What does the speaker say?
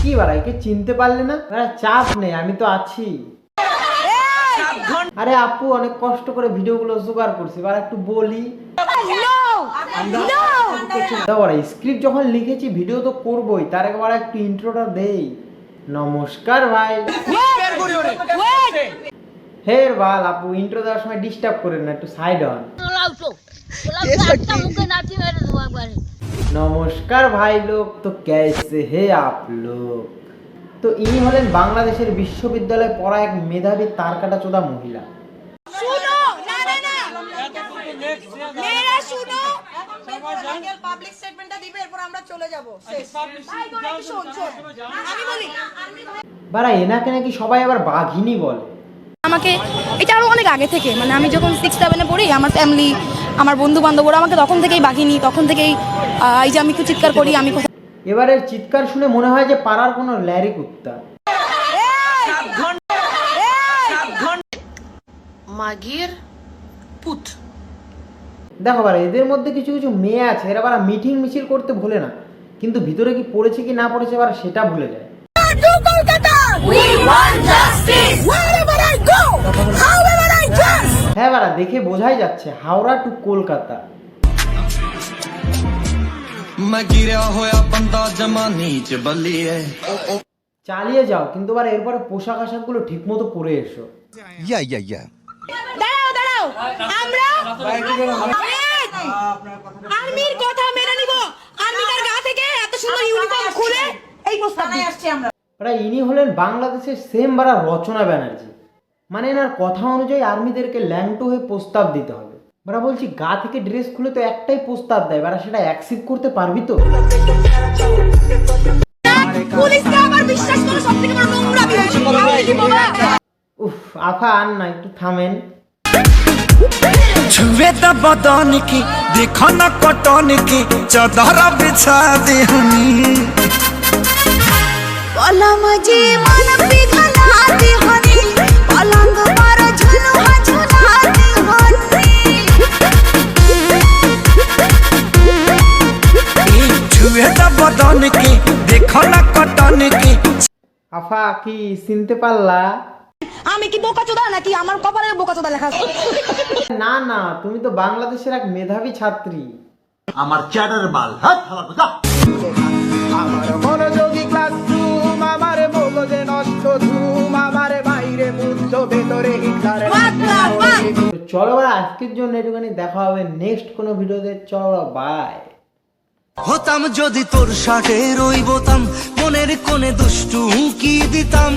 কি বাড়াই কে চিনতে পারলে না? চাপ নেই, আমি তো আছি। আরে আপু অনেক কষ্ট করে ভিডিওগুলো জোগাড় করছি, এবার একটু বলি। স্ক্রিপ্ট যখন লিখেছি ভিডিও তো করবোই, তার একবার একটু ইন্ট্রোটা দেই। নমস্কার ভাই। হের বাল আপু, ইন্ট্রো দেওয়ার সময় ডিস্টার্ব করেন না, একটু সাইড হন। নমস্কার ভাই লোক, তো कैसे है आप लोग? তো ইনি হলেন বাংলাদেশের বিশ্ববিদ্যালয়ে পড়া এক মেধাবী তারকাটা চোদা মহিলা। বারা এনাকে নাকি সবাই আবার বাঘিনী বলে। আমাকে এটা আরো অনেক আগে থেকে, মানে আমি যখন 6-7 পড়ি, আমার ফ্যামিলি, আমার বন্ধু বান্ধবরা আমাকে তখন থেকেই বাঘিনী, তখন থেকেই এই যে আমি একটু চিৎকার করি, আমি এবারে চিৎকার শুনে মনে হয় যে পাড়ার কোনো ল্যারি কুত্তা। মাগির পুত। দেখো বারা এদের মধ্যে কিছু কিছু মেয়ে আছে, এরা বারা মিটিং মিছিল করতে ভুলে না, কিন্তু ভিতরে কি পড়েছে কি না পড়েছে বারা সেটা ভুলে যায়। হ্যাঁ বারা দেখে বোঝাই যাচ্ছে হাওড়া টু কলকাতা। চালিয়ে যাও, কিন্তু বারা এরপরে পোশাক আশাক গুলো ঠিক মতো পরে এসো। দাঁড়াও দাঁড়াও, আমরা আর্মির কথা মেনে নিব। আর্মির গা থেকে এত সুন্দর ইউনিফর্ম খুলে এই প্রস্তাব নিয়ে আসছি আমরা। ইনি হলেন বাংলাদেশের সেম বারা রচনা ব্যানার্জি। মানে এনার কথা অনুযায়ী আর্মিদেরকে ল্যাংটো হয়ে প্রস্তাব দিতে হবে। বারা বলছি গা থেকে ড্রেস খুলে তো একটাই প্রস্তাব দেয়, বারা সেটা অ্যাকসেপ্ট করতে পারবি তো? পুলিশকে আবার বিশ্বাস করে সবথেকে বড় নোংরামি হয়েছে বাবা। উফ আফা আর না, একটু থামেন। छुए द बदन की देखो न कटन की चादर बिछा दे हनी पलंग जे मन पिघला दे हनी पलंग पर झुलुआ झुला दे हनी छुए द बदन की देखो न कटन की। আফা কি চিনতে পারলা? আমি কি বোকাচোদা নাকি আমার কপালে বোকাচোদা লেখা আছে? না না, তুমি তো বাংলাদেশের এক মেধাবী ছাত্রী। আমার চ্যাটার বাল হাত হালা কথা। আমার মনোযোগী ক্লাসরুম, আমার মগজে নষ্ট ধুম, আমার বাইরে বুদ্ধ ভেতরে হিটলার। চলো বারা আজকের জন্য একটুখানি দেখা হবে নেক্সট কোনো ভিডিওতে। চলো বাই। হতাম যদি তোর শার্টের ওই বোতাম, মনের কোণে দুষ্টু কি দিতাম।